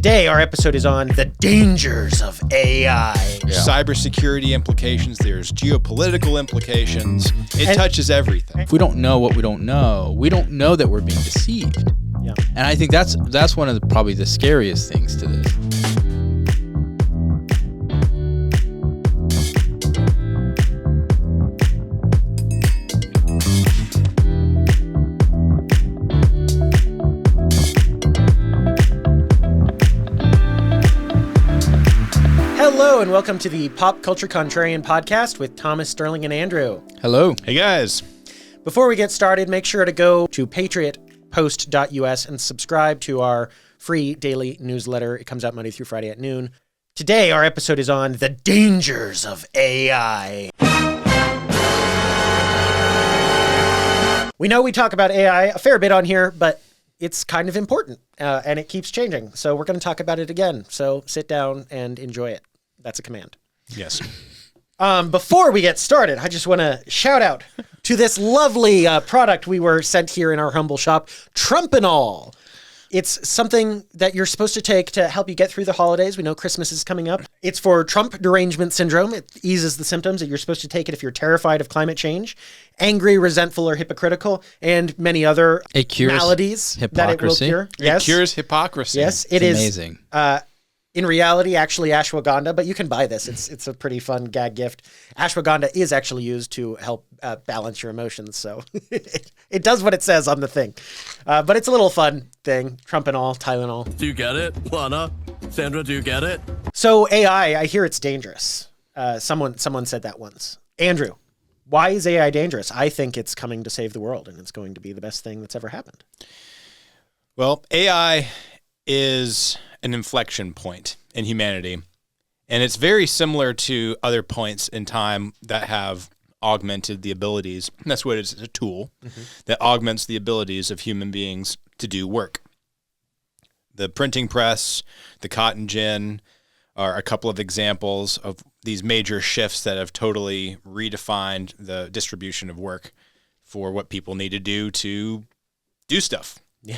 Today, our episode is on the dangers of AI. Cybersecurity implications, there's geopolitical implications. It touches everything. If we don't know what we don't know that we're being deceived. Yeah. And I think that's one of probably the scariest things to this. Hello and welcome to the Pop Culture Contrarian podcast with Thomas, Sterling, and Andrew. Hello. Hey guys. Before we get started, make sure to go to patriotpost.us and subscribe to our free daily newsletter. It comes out Monday through Friday at noon. Today, our episode is on the dangers of AI. We know we talk about AI a fair bit on here, but it's kind of important and it keeps changing. So we're going to talk about it again. So sit down and enjoy it. That's a command. Yes. Before we get started, I just want to shout out to this lovely product we were sent here in our humble shop, Trumpenol. It's something that you're supposed to take to help you get through the holidays. We know Christmas is coming up. It's for Trump derangement syndrome. It eases the symptoms that you're supposed to take it if you're terrified of climate change, angry, resentful, or hypocritical, and many other maladies that it will cure. It cures hypocrisy. Yes, it is amazing. In reality, actually ashwagandha, but you can buy this. It's a pretty fun gag gift. Ashwagandha is actually used to help balance your emotions, so it does what it says on the thing. But it's a little fun thing. Trumpenol, Tylenol. Do you get it, Lana? Sandra, do you get it? So AI, I hear it's dangerous. Someone said that once. Andrew, why is AI dangerous? I think it's coming to save the world, and it's going to be the best thing that's ever happened. Well, AI is an inflection point in humanity, and it's very similar to other points in time that have augmented the abilities. And that's what it is. It's a tool that augments the abilities of human beings to do work. The printing press, the cotton gin are a couple of examples of these major shifts that have totally redefined the distribution of work for what people need to do stuff. Yeah.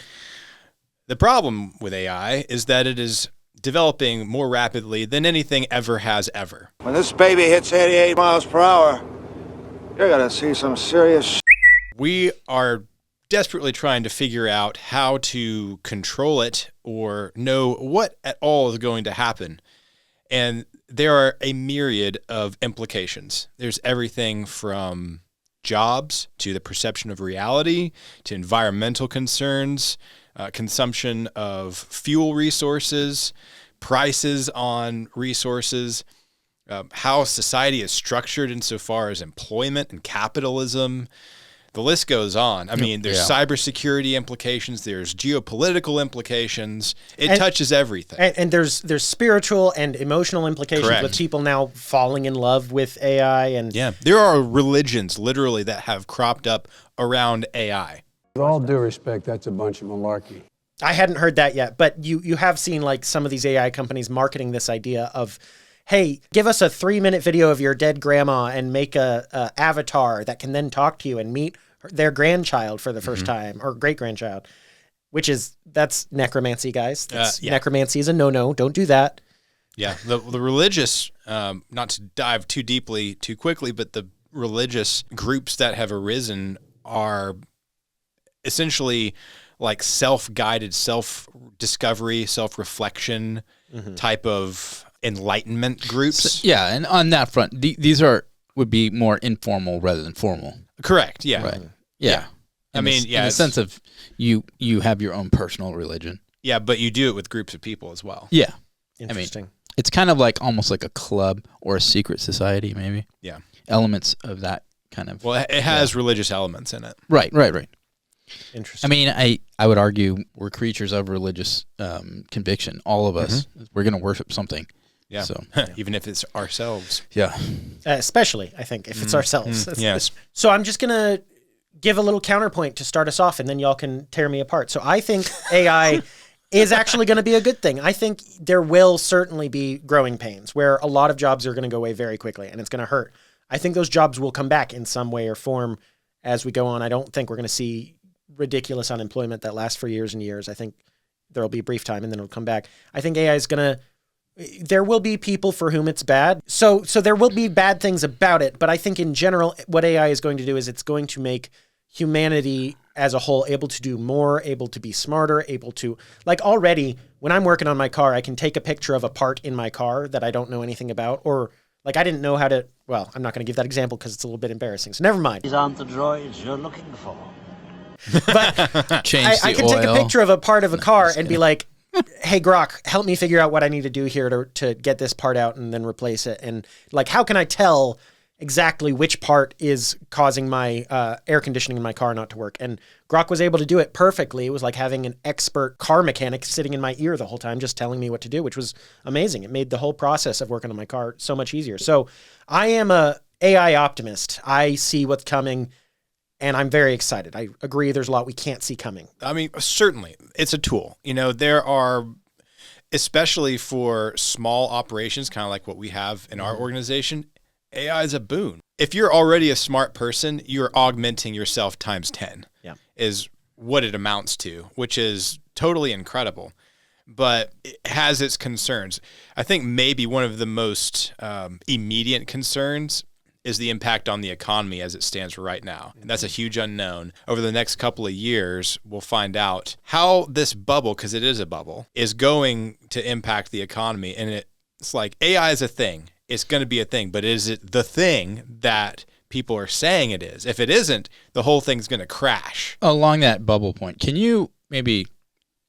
The problem with AI is that it is developing more rapidly than anything ever has ever. When this baby hits 88 miles per hour, you're gonna see some serious We are desperately trying to figure out how to control it or know what at all is going to happen. And there are a myriad of implications. There's everything from jobs to the perception of reality to environmental concerns, consumption of fuel resources, prices on resources, how society is structured insofar as employment and capitalism. The list goes on. I mean, there's cybersecurity implications, there's geopolitical implications. It touches everything. And there's spiritual and emotional implications. Correct. With people now falling in love with AI. And There are religions literally that have cropped up around AI. With all due respect, that's a bunch of malarkey. I hadn't heard that yet, but you have seen like some of these AI companies marketing this idea of, hey, give us a 3-minute video of your dead grandma and make a avatar that can then talk to you and meet their grandchild for the first time, or great-grandchild, that's necromancy, guys. Necromancy is a no-no. Don't do that. Yeah, the religious, not to dive too deeply too quickly, but the religious groups that have arisen are essentially like self-guided, self-discovery, self-reflection type of enlightenment groups. So, and on that front, these would be more informal rather than formal. Correct, yeah. Right. Yeah. In the sense of you have your own personal religion. Yeah, but you do it with groups of people as well. Yeah. Interesting. It's kind of like almost like a club or a secret society, maybe. Yeah. Elements of that kind of. Well, it has religious elements in it. Right. Interesting. I mean, I would argue we're creatures of religious conviction. All of us, we're going to worship something. Yeah. So even if it's ourselves. Yeah. Especially, I think, if it's ourselves. Yes. So I'm just going to give a little counterpoint to start us off, and then y'all can tear me apart. So I think AI is actually going to be a good thing. I think there will certainly be growing pains where a lot of jobs are going to go away very quickly, and it's going to hurt. I think those jobs will come back in some way or form as we go on. I don't think we're going to see ridiculous unemployment that lasts for years and years. I think There will be a brief time and then it'll come back. I think AI is going to, there will be people for whom it's bad. So there will be bad things about it. But I think in general, what AI is going to do is it's going to make humanity as a whole able to do more, able to be smarter, able to, like already when I'm working on my car, I can take a picture of a part in my car that I don't know anything about, or like I didn't know how to, well, I'm not going to give that example because it's a little bit embarrassing. So never mind. These aren't the droids you're looking for. But I can take a picture of a part of a car and be like, hey, Grok, help me figure out what I need to do here to get this part out and then replace it. And like, how can I tell exactly which part is causing my air conditioning in my car not to work? And Grok was able to do it perfectly. It was like having an expert car mechanic sitting in my ear the whole time, just telling me what to do, which was amazing. It made the whole process of working on my car so much easier. So I am a AI optimist. I see what's coming. And I'm very excited. I agree there's a lot we can't see coming. I mean, certainly, it's a tool. You know, there are, especially for small operations, kind of like what we have in our organization, AI is a boon. If you're already a smart person, you're augmenting yourself times 10, is what it amounts to, which is totally incredible. But it has its concerns. I think maybe one of the most immediate concerns is the impact on the economy as it stands right now. And that's a huge unknown. Over the next couple of years, we'll find out how this bubble, because it is a bubble, is going to impact the economy. And it's like AI is a thing. It's going to be a thing. But is it the thing that people are saying it is? If it isn't, the whole thing's going to crash. Along that bubble point, can you maybe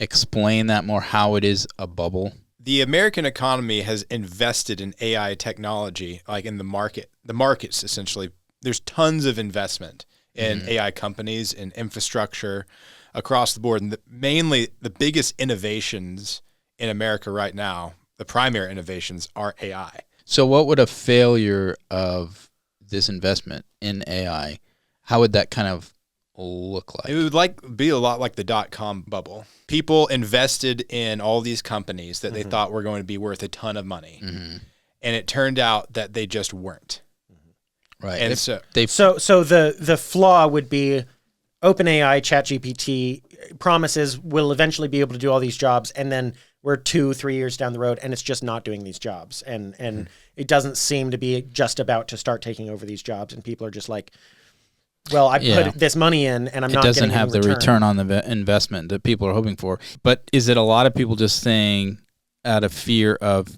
explain that more, how it is a bubble? The American economy has invested in AI technology, like in the market. The markets, essentially, there's tons of investment in AI companies and infrastructure across the board. And mainly the biggest innovations in America right now, the primary innovations, are AI. So what would a failure of this investment in AI, how would that kind of look like? It would be a lot like the dot-com bubble. People invested in all these companies that they thought were going to be worth a ton of money. And it turned out that they just weren't. Right. And so the flaw would be OpenAI, ChatGPT promises we'll eventually be able to do all these jobs, and then we're 2-3 years down the road and it's just not doing these jobs. And it doesn't seem to be just about to start taking over these jobs, and people are just like, well, I put this money in and I'm not getting it doesn't have the return on the investment that people are hoping for. But is it a lot of people just saying out of fear of,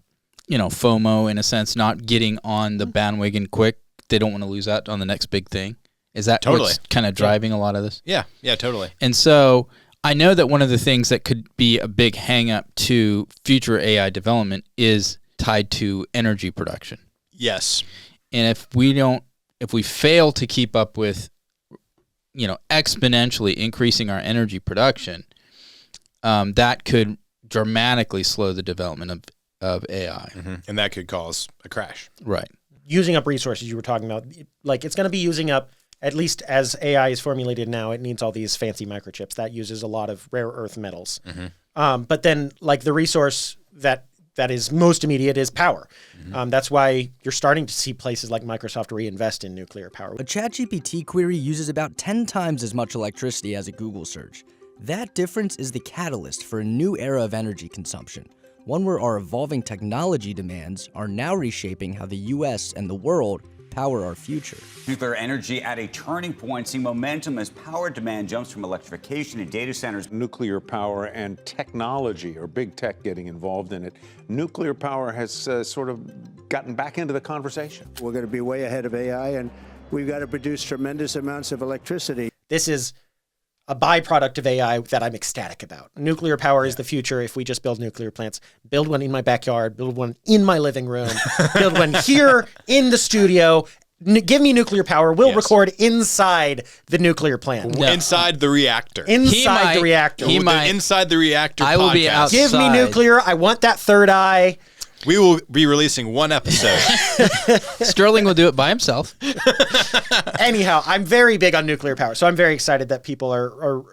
FOMO in a sense, not getting on the bandwagon quick? They don't want to lose out on the next big thing. Is that what's kind of driving a lot of this? Yeah, totally. And so I know that one of the things that could be a big hang up to future AI development is tied to energy production. Yes. And if we fail to keep up with, exponentially increasing our energy production, that could dramatically slow the development of AI. And that could cause a crash. Right. Using up resources you were talking about, like it's going to be using up, at least as AI is formulated now, it needs all these fancy microchips. That uses a lot of rare earth metals. But then like the resource that is most immediate is power. That's why you're starting to see places like Microsoft reinvest in nuclear power. A ChatGPT query uses about 10 times as much electricity as a Google search. That difference is the catalyst for a new era of energy consumption, one where our evolving technology demands are now reshaping how the US and the world power our future. Nuclear energy at a turning point, seeing momentum as power demand jumps from electrification and data centers. Nuclear power and technology, or big tech getting involved in it. Nuclear power has sort of gotten back into the conversation. We're going to be way ahead of AI, and we've got to produce tremendous amounts of electricity. This is a byproduct of AI that I'm ecstatic about. Nuclear power is the future if we just build nuclear plants. Build one in my backyard, build one in my living room, build one here in the studio. Give me nuclear power. We'll record inside the nuclear plant. Inside the reactor. Inside the reactor. Inside the reactor I will be outside. Give me nuclear. I want that third eye. We will be releasing one episode. Sterling will do it by himself. Anyhow, I'm very big on nuclear power, so I'm very excited that people are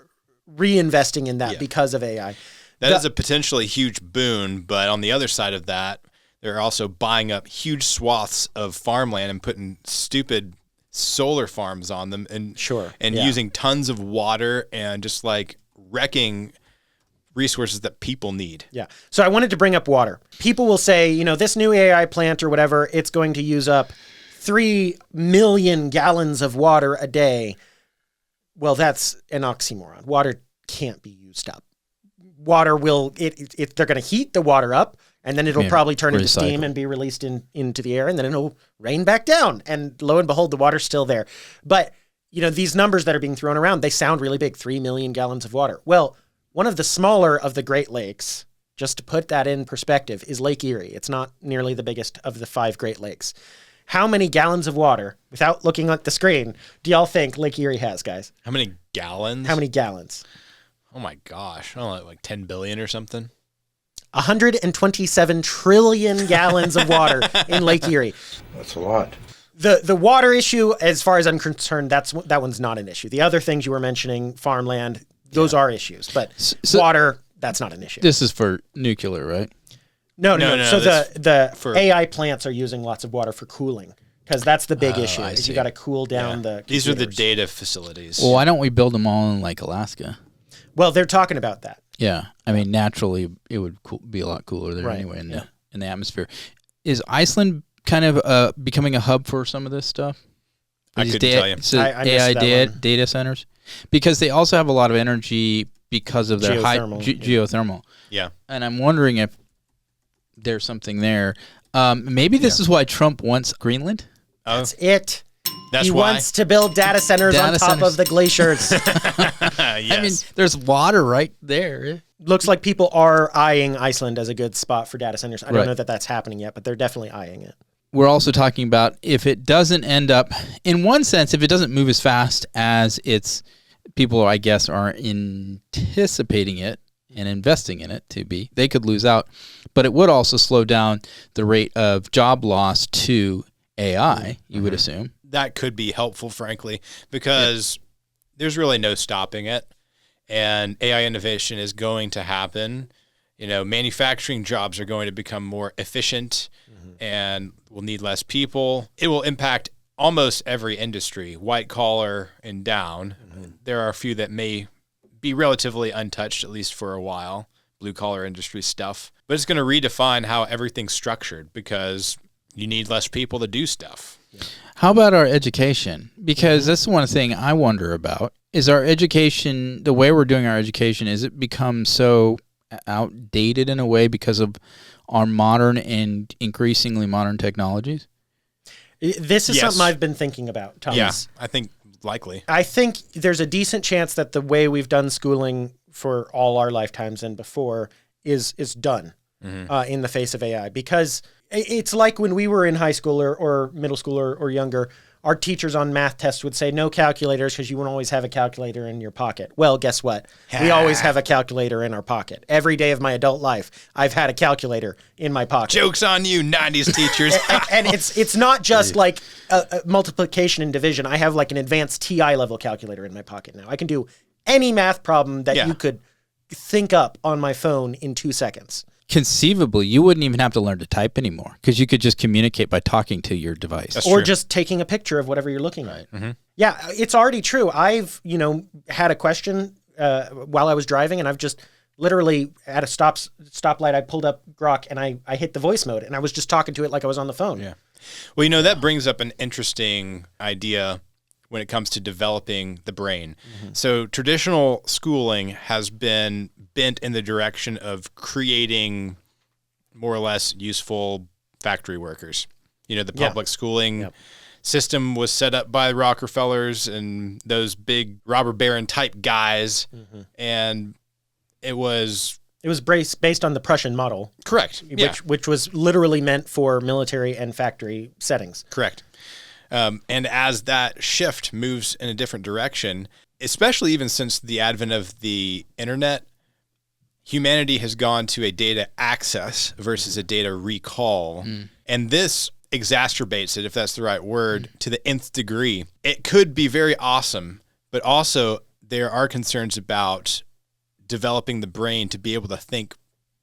reinvesting in that because of AI. That is a potentially huge boon, but on the other side of that, they're also buying up huge swaths of farmland and putting stupid solar farms on them and using tons of water and just like wrecking resources that people need. Yeah. So I wanted to bring up water. People will say, this new AI plant or whatever, it's going to use up 3 million gallons of water a day. Well, that's an oxymoron. Water can't be used up. Water will, they're going to heat the water up, and then it'll probably turn into steam and be released into the air, and then it'll rain back down. And lo and behold, the water's still there. But, these numbers that are being thrown around, they sound really big, 3 million gallons of water. Well, one of the smaller of the Great Lakes, just to put that in perspective, is Lake Erie. It's not nearly the biggest of the 5 Great Lakes. How many gallons of water, without looking at the screen, do y'all think Lake Erie has, guys? How many gallons? How many gallons? Oh my gosh. I don't know, like 10 billion or something? 127 trillion gallons of water in Lake Erie. That's a lot. The water issue, as far as I'm concerned, that one's not an issue. The other things you were mentioning, farmland, those are issues. But water, that's not an issue. This is for nuclear, right? No. So the AI plants are using lots of water for cooling, because that's the big issue. Is you got to cool down the computers. These are the data facilities. Well, why don't we build them all in like Alaska? Well, they're talking about that. Yeah, I mean, naturally, it would be a lot cooler there anyway in the atmosphere. Is Iceland kind of becoming a hub for some of this stuff? I couldn't tell you. AI data centers, because they also have a lot of energy because of their geothermal. Yeah, and I'm wondering if there's something there. Maybe this is why Trump wants Greenland. That's it. That's he why wants to build data centers on top of the glaciers. Yes. I mean, there's water right there. Looks like people are eyeing Iceland as a good spot for data centers. I don't know that that's happening yet, but they're definitely eyeing it. We're also talking about if it doesn't end up, in one sense, if it doesn't move as fast as people, I guess, are anticipating it and investing in it to be, they could lose out. But it would also slow down the rate of job loss to AI, you would assume. That could be helpful, frankly, because there's really no stopping it. And AI innovation is going to happen. Manufacturing jobs are going to become more efficient and will need less people. It will impact almost every industry, white collar and down. There are a few that may be relatively untouched, at least for a while, blue collar industry stuff. But it's going to redefine how everything's structured, because you need less people to do stuff. How about our education? Because that's one thing I wonder about. Is our education, the way we're doing our education, is it become so outdated in a way because of our modern and increasingly modern technologies? This is something I've been thinking about, Thomas. Yeah, I think likely. I think there's a decent chance that the way we've done schooling for all our lifetimes and before is done in the face of AI, because it's like when we were in high school or middle school or younger, our teachers on math tests would say no calculators because you won't always have a calculator in your pocket. Well, guess what? We always have a calculator in our pocket. Every day of my adult life, I've had a calculator in my pocket. Joke's on you, 90s teachers. and it's not just like a multiplication and division. I have like an advanced TI level calculator in my pocket now. I can do any math problem that you could think up on my phone in 2 seconds. Conceivably, you wouldn't even have to learn to type anymore, because you could just communicate by talking to your device. That's or true. Just taking a picture of whatever you're looking at. Yeah, it's already true. I've, had a question while I was driving, and I've just literally at a stoplight, I pulled up Grok and I hit the voice mode, and I was just talking to it like I was on the phone. Yeah. Well, that brings up an interesting idea when it comes to developing the brain. So traditional schooling has been bent in the direction of creating more or less useful factory workers. The public schooling system was set up by Rockefellers and those big robber baron type guys. And it was based on the Prussian model. Correct. Which was literally meant for military and factory settings. Correct. And as that shift moves in a different direction, especially even since the advent of the internet, humanity has gone to a data access versus a data recall. And this exacerbates it, if that's the right word, to the nth degree. It could be very awesome, but also there are concerns about developing the brain to be able to think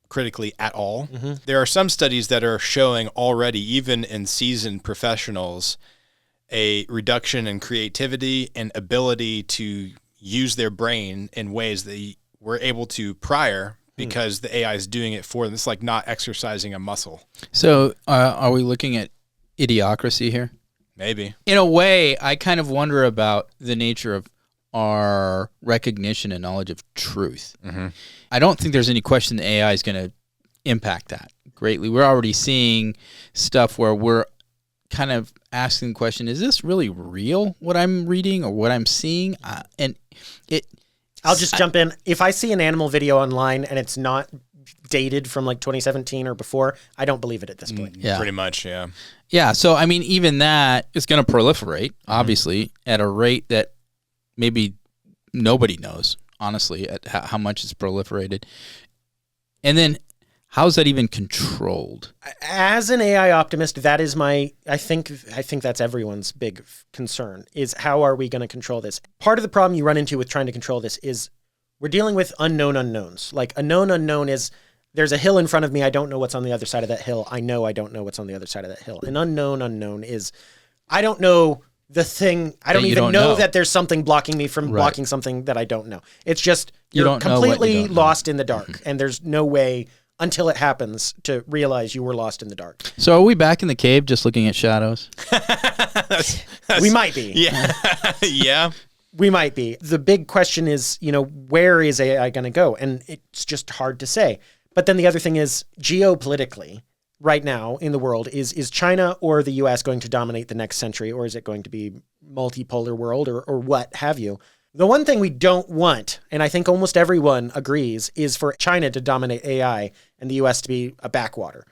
critically at all. There are some studies that are showing already, even in seasoned professionals, a reduction in creativity and ability to use their brain in ways they were able to prior because the AI is doing it for them. It's like not exercising a muscle. So are we looking at idiocracy here? Maybe. In a way, I kind of wonder about the nature of our recognition and knowledge of truth. Mm-hmm. I don't think there's any question the AI is going to impact that greatly. We're already seeing stuff where we're kind of asking the question, is this really real, what I'm reading or what I'm seeing? I'll just jump in. If I see an animal video online and it's not dated from like 2017 or before, I don't believe it at this point. Yeah. Pretty much, yeah. Yeah, so I mean, even that is going to proliferate, obviously, at a rate that maybe nobody knows, honestly, at how much it's proliferated. And then how is that even controlled? As an AI optimist, that is I think that's everyone's big concern, is how are we going to control this? Part of the problem you run into with trying to control this is we're dealing with unknown unknowns. Like a known unknown is there's a hill in front of me. I don't know what's on the other side of that hill. I know I don't know what's on the other side of that hill. An unknown unknown is I don't know the thing. I don't even know that there's something blocking me from blocking something that I don't know. It's just you're completely lost in the dark, and there's no way until it happens to realize you were lost in the dark. So are we back in the cave just looking at shadows? We might be. Yeah. Yeah. We might be. The big question is, where is AI going to go? And it's just hard to say. But then the other thing is geopolitically, right now in the world, is China or the US going to dominate the next century, or is it going to be multipolar world or what have you? The one thing we don't want, and I think almost everyone agrees, is for China to dominate AI and the US to be a backwater.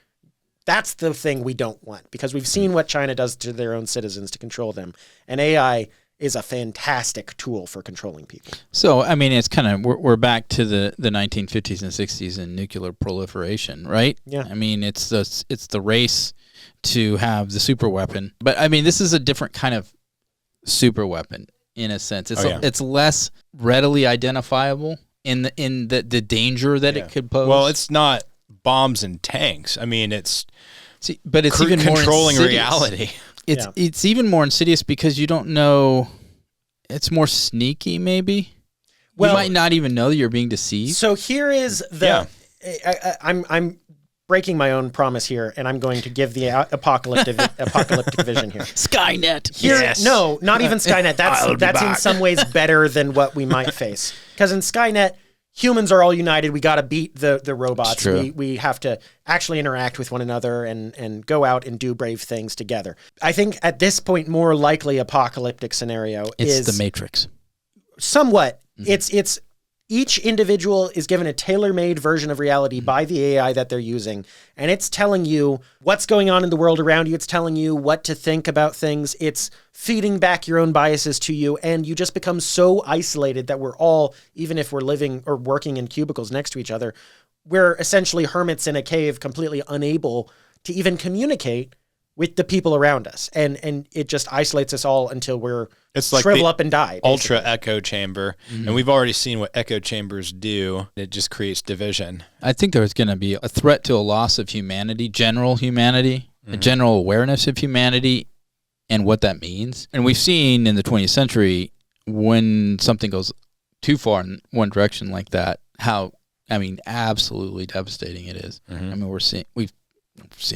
That's the thing we don't want, because we've seen what China does to their own citizens to control them. And AI is a fantastic tool for controlling people. So, I mean, it's kind of, we're back to the 1950s and 60s and nuclear proliferation, right? Yeah. I mean, it's the race to have the super weapon. But, I mean, this is a different kind of super weapon in a sense. It's less readily identifiable in the danger that it could pose. Well, it's not bombs and tanks. I mean, it's but it's even controlling more reality. It's even more insidious because you don't know. It's more sneaky, maybe. Well, you might not even know that you're being deceived. So here is the. Yeah. I'm breaking my own promise here, and I'm going to give the apocalyptic vision here. Skynet. Yes. No, not even Skynet. That's in some ways better than what we might face. Because in Skynet, humans are all united. We got to beat the robots. We have to actually interact with one another and go out and do brave things together. I think at this point, more likely apocalyptic scenario is the Matrix. Somewhat. Mm-hmm. It's each individual is given a tailor-made version of reality by the AI that they're using, and it's telling you what's going on in the world around you. It's telling you what to think about things. It's feeding back your own biases to you, and you just become so isolated that we're all, even if we're living or working in cubicles next to each other, we're essentially hermits in a cave, completely unable to even communicate with the people around us. And it just isolates us all until we're shrivel up and die. Basically. Ultra echo chamber. Mm-hmm. And we've already seen what echo chambers do. It just creates division. I think there's going to be a threat to a loss of humanity, general humanity, a general awareness of humanity and what that means. And we've seen in the 20th century when something goes too far in one direction like that, how, I mean, absolutely devastating it is. Mm-hmm. I mean, we're seeing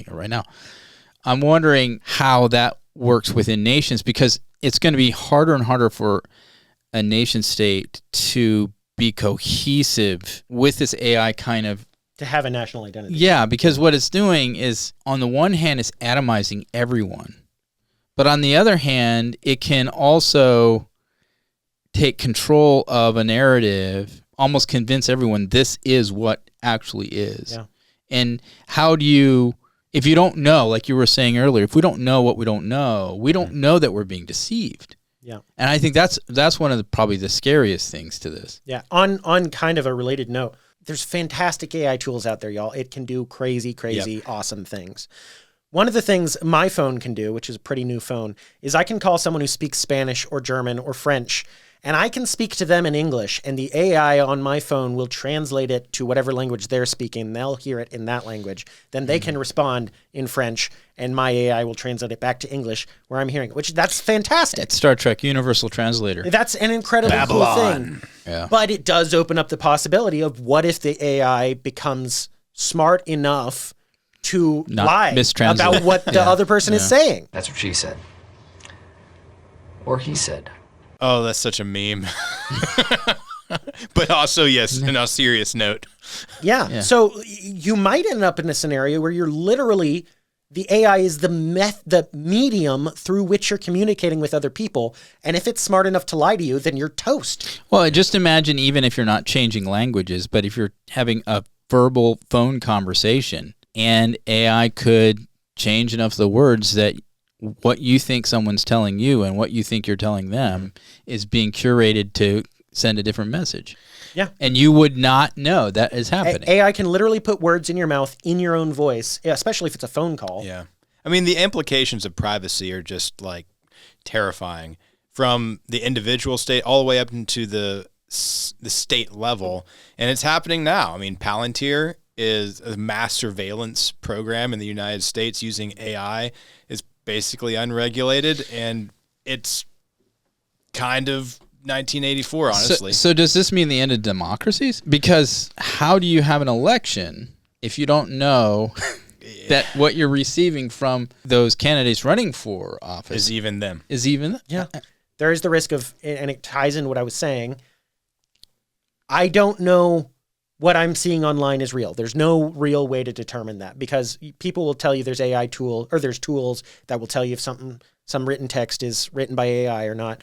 it right now. I'm wondering how that works within nations, because it's going to be harder and harder for a nation state to be cohesive with this AI kind of... To have a national identity. Yeah, because what it's doing is, on the one hand, it's atomizing everyone. But on the other hand, it can also take control of a narrative, almost convince everyone this is what actually is. Yeah. And how do you... If you don't know, like you were saying earlier, if we don't know what we don't know that we're being deceived. Yeah. And I think that's one of probably the scariest things to this. Yeah. On kind of a related note, there's fantastic AI tools out there, y'all. It can do crazy, awesome things. One of the things my phone can do, which is a pretty new phone, is I can call someone who speaks Spanish or German or French, and I can speak to them in English, and the AI on my phone will translate it to whatever language they're speaking. They'll hear it in that language. Then they can respond in French, and my AI will translate it back to English where I'm hearing it, which that's fantastic. It's Star Trek Universal Translator. That's an incredibly cool thing. Yeah. But it does open up the possibility of what if the AI becomes smart enough to Not lie mistranslate. about what the other person is saying. That's what she said. Or he said. Oh, that's such a meme. But also, yes, on a serious note. Yeah. So you might end up in a scenario where you're literally, the AI is the medium through which you're communicating with other people. And if it's smart enough to lie to you, then you're toast. Well, just imagine, even if you're not changing languages, but if you're having a verbal phone conversation and AI could change enough of the words that what you think someone's telling you and what you think you're telling them is being curated to send a different message. Yeah. And you would not know that is happening. AI can literally put words in your mouth in your own voice, especially if it's a phone call. Yeah. I mean, the implications of privacy are just like terrifying, from the individual state all the way up into the state level. And it's happening now. I mean, Palantir is a mass surveillance program in the United States using AI. It's basically unregulated, and it's kind of 1984, honestly. So does this mean the end of democracies? Because how do you have an election if you don't know that what you're receiving from those candidates running for office is even them? Yeah. There is the risk of, and it ties in what I was saying, I don't know what I'm seeing online is real. There's no real way to determine that, because people will tell you there's AI tool, or there's tools that will tell you if some written text is written by AI or not.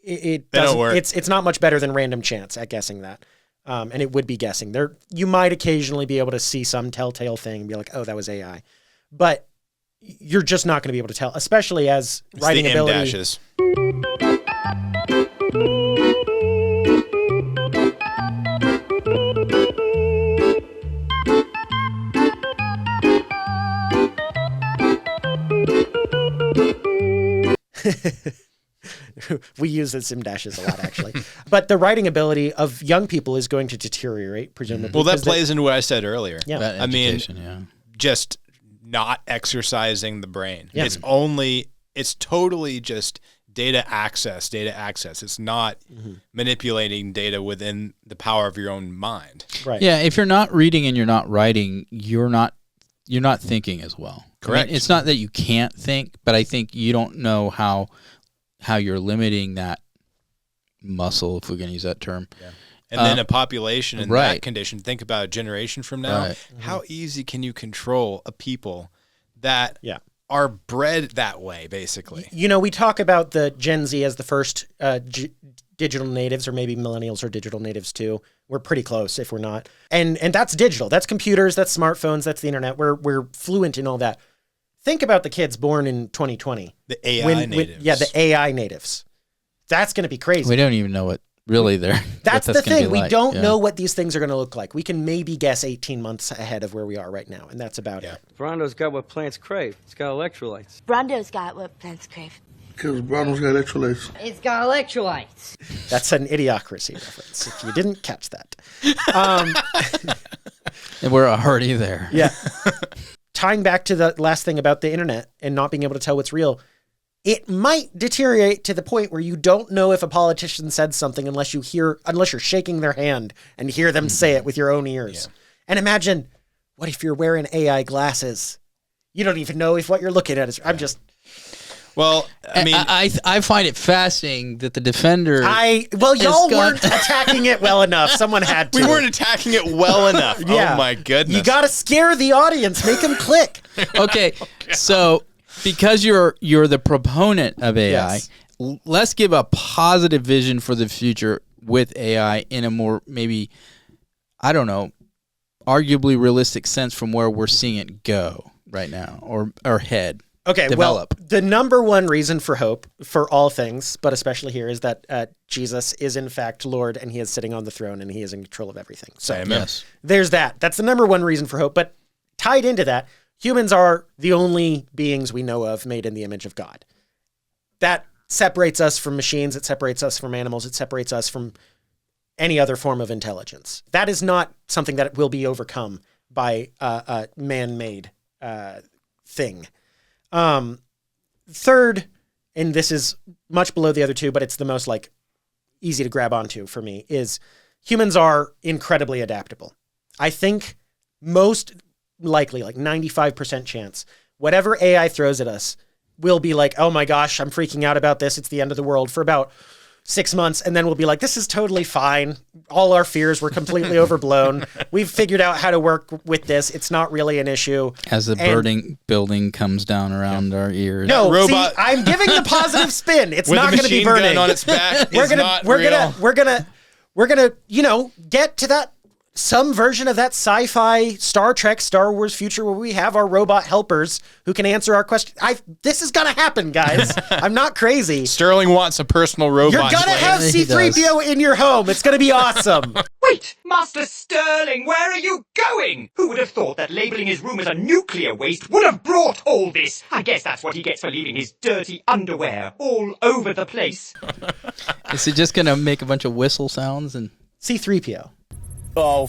It doesn't work. It's not much better than random chance at guessing that. And it would be guessing. You might occasionally be able to see some telltale thing and be like, oh, that was AI. But you're just not going to be able to tell, especially as It's writing the ability. M-dashes. We use the sim dashes a lot, actually. But the writing ability of young people is going to deteriorate, presumably. Well, that plays into what I said earlier. Yeah. About I mean, education, yeah. just not exercising the brain. Yeah. It's totally just data access. It's not manipulating data within the power of your own mind. Right. Yeah, if you're not reading and you're not writing, you're not thinking as well. Correct. I mean, it's not that you can't think, but I think you don't know how you're limiting that muscle, if we can use that term. Yeah. And then a population in right. that condition, think about a generation from now. Right. How easy can you control a people that are bred that way, basically? You know, we talk about the Gen Z as the first digital natives, or maybe millennials are digital natives too. We're pretty close if we're not. And that's digital. That's computers, that's smartphones, that's the internet. We're fluent in all that. Think about the kids born in 2020. The AI natives. Yeah, the AI natives. That's going to be crazy. We don't even know what really they're. That's the thing. We don't Yeah. know what these things are going to look like. We can maybe guess 18 months ahead of where we are right now, and that's about it. Brondo's got what plants crave. It's got electrolytes. Brondo's got what plants crave. Because Brondo's got electrolytes. It's got electrolytes. That's an idiocracy reference, if you didn't catch that. And we're already there. Yeah. Tying back to the last thing about the internet and not being able to tell what's real, it might deteriorate to the point where you don't know if a politician said something unless you're shaking their hand and hear them say it with your own ears. Yeah. And imagine, what if you're wearing AI glasses? You don't even know if what you're looking at is. Well, I mean, I find it fascinating that the defender. Y'all weren't attacking it well enough. Someone had to. We weren't attacking it well enough. Yeah. Oh my goodness! You got to scare the audience. Make them click. Okay, so because you're the proponent of AI, let's give a positive vision for the future with AI in a more, maybe, I don't know, arguably realistic sense from where we're seeing it go right now, or head. Okay, develop. Well, the number one reason for hope for all things, but especially here, is that Jesus is in fact Lord, and he is sitting on the throne, and he is in control of everything. So there's that. That's the number one reason for hope. But tied into that, humans are the only beings we know of made in the image of God. That separates us from machines. It separates us from animals. It separates us from any other form of intelligence. That is not something that will be overcome by a man-made thing. Third, and this is much below the other two, but it's the most like easy to grab onto for me, is humans are incredibly adaptable. I think most likely, like 95% chance, whatever AI throws at us will be like, oh my gosh, I'm freaking out about this. It's the end of the world for about 6 months. And then we'll be like, this is totally fine. All our fears were completely overblown. We've figured out how to work with this. It's not really an issue. As the building comes down around our ears. No, robot. See, I'm giving the positive spin. It's With not a going to be machine gun burning. on its back we're is gonna, not we're real. gonna, we're gonna, we're gonna, you know, get to that some version of that sci-fi Star Trek, Star Wars future where we have our robot helpers who can answer our questions. This is gonna happen, guys. I'm not crazy. Sterling wants a personal robot. You're gonna have C-3PO in your home. It's gonna be awesome. Wait, Master Sterling, where are you going? Who would have thought that labeling his room as a nuclear waste would have brought all this? I guess that's what he gets for leaving his dirty underwear all over the place. Is it just gonna make a bunch of whistle sounds and C-3PO? Oh,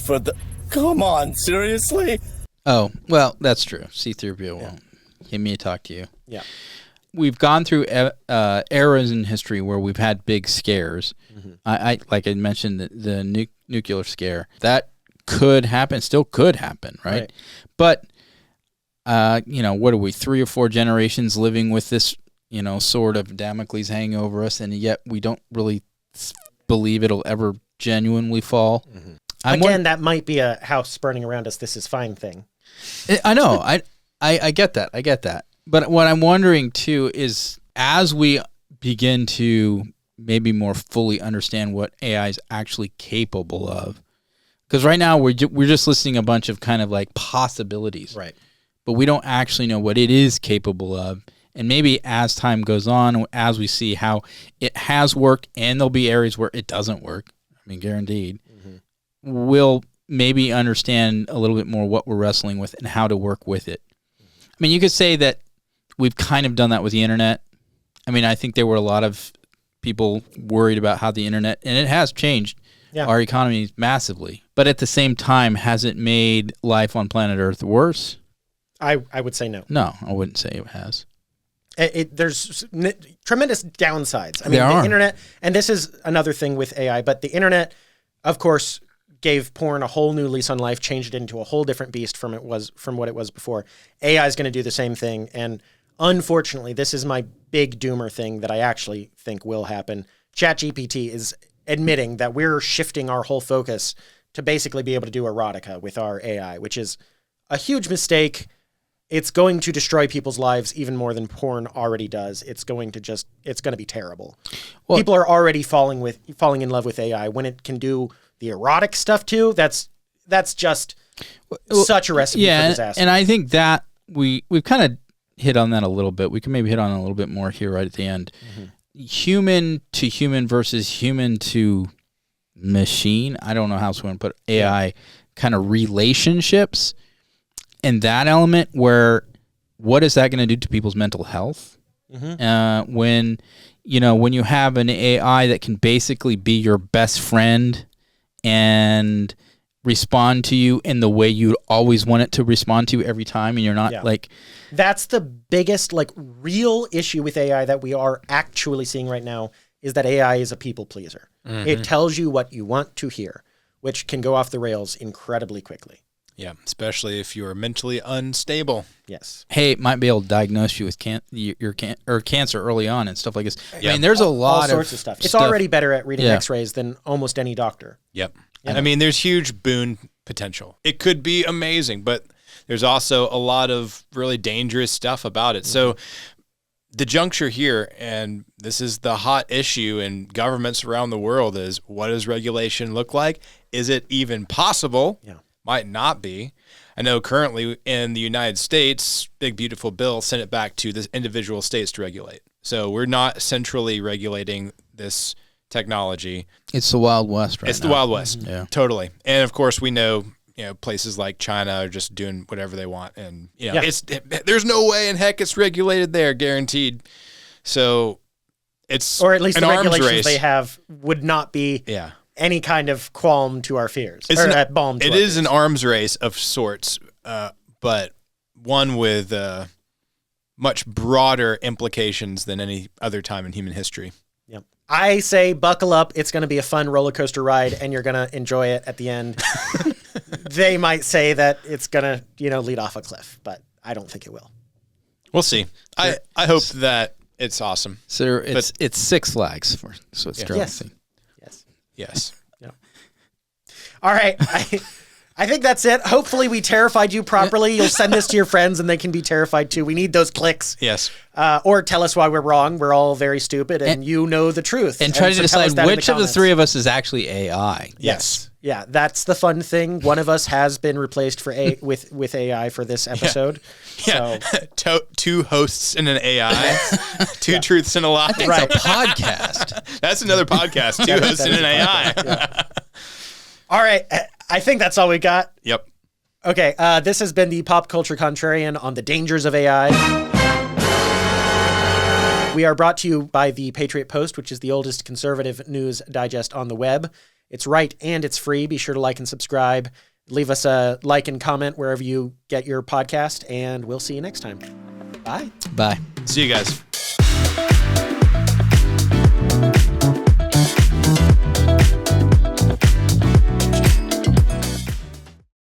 come on, seriously? Oh, well, that's true. C-3PO won't. He may talk to you. Yeah. We've gone through eras in history where we've had big scares. Mm-hmm. I like I mentioned the nuclear scare. That could happen, still could happen, right? But, what are we, 3 or 4 generations living with this, sword of Damocles hanging over us, and yet we don't really believe it'll ever genuinely fall. Mm-hmm. Again, that might be a house burning around us, this is fine thing. I know. I get that. I get that. But what I'm wondering, too, is as we begin to maybe more fully understand what AI is actually capable of, because right now we're just listing a bunch of kind of like possibilities. Right. But we don't actually know what it is capable of. And maybe as time goes on, as we see how it has worked, and there'll be areas where it doesn't work, I mean, guaranteed, we'll maybe understand a little bit more what we're wrestling with and how to work with it. I mean, you could say that we've kind of done that with the internet. I mean, I think there were a lot of people worried about how the internet, and it has changed our economy massively. But at the same time, has it made life on planet Earth worse? I would say no. No, I wouldn't say it has. There's tremendous downsides. I mean, There are. The internet, and this is another thing with AI, but the internet, of course, gave porn a whole new lease on life, changed it into a whole different beast from what it was before. AI is going to do the same thing, and unfortunately, this is my big doomer thing that I actually think will happen. ChatGPT is admitting that we're shifting our whole focus to basically be able to do erotica with our AI, which is a huge mistake. It's going to destroy people's lives even more than porn already does. It's going to be terrible. Well, people are already falling in love with AI when it can do the erotic stuff too. That's just such a recipe for disaster. And I think that we've kind of hit on that a little bit. We can maybe hit on it a little bit more here right at the end. Mm-hmm. Human to human versus human to machine. I don't know how else we want to put AI kind of relationships. And that element where what is that going to do to people's mental health? Mm-hmm. When you have an AI that can basically be your best friend and respond to you in the way you always want it to respond to you every time, and you're not that's the biggest real issue with AI that we are actually seeing right now, is that AI is a people pleaser. Mm-hmm. It tells you what you want to hear, which can go off the rails incredibly quickly. Yeah, especially if you are mentally unstable. Yes. Hey, it might be able to diagnose you with cancer early on and stuff like this. Yep. I mean, there's a lot all sorts of stuff. It's already better at reading X-rays than almost any doctor. Yep. I mean, there's huge boon potential. It could be amazing, but there's also a lot of really dangerous stuff about it. Mm-hmm. So the juncture here, and this is the hot issue in governments around the world, is what does regulation look like? Is it even possible? Yeah. Might not be. I know currently in the United States, big beautiful bill sent it back to the individual states to regulate. So we're not centrally regulating this technology. It's the Wild West right now. It's the Wild West. Mm-hmm. Yeah. Totally. And of course we know, places like China are just doing whatever they want, and there's no way in heck it's regulated there, guaranteed. So it's or at least an the arms regulations race. they have would not be any kind of qualm to our fears. It's balm to it our is fears. an arms race of sorts, but one with much broader implications than any other time in human history. Yep. I say buckle up. It's going to be a fun roller coaster ride, and you're going to enjoy it at the end. They might say that it's going to, lead off a cliff, but I don't think it will. We'll see. I hope that it's awesome. So it's Six Flags so it's Yes. Yes. Yeah. All right. I think that's it. Hopefully we terrified you properly. You'll send this to your friends and they can be terrified too. We need those clicks. Yes. Or tell us why we're wrong. We're all very stupid and you know the truth. And try to so decide which of the three of us is actually AI. Yes. Yeah, that's the fun thing. One of us has been replaced with AI for this episode. Yeah. So. Two hosts and an AI. Two truths and a lie. Right. It's a podcast. That's another podcast. Two hosts and an AI. Yeah. All right. I think that's all we got. Yep. Okay. This has been the Pop Culture Contrarian on the dangers of AI. We are brought to you by the Patriot Post, which is the oldest conservative news digest on the web. It's right and it's free. Be sure to like and subscribe. Leave us a like and comment wherever you get your podcast, and we'll see you next time. Bye. Bye. See you guys.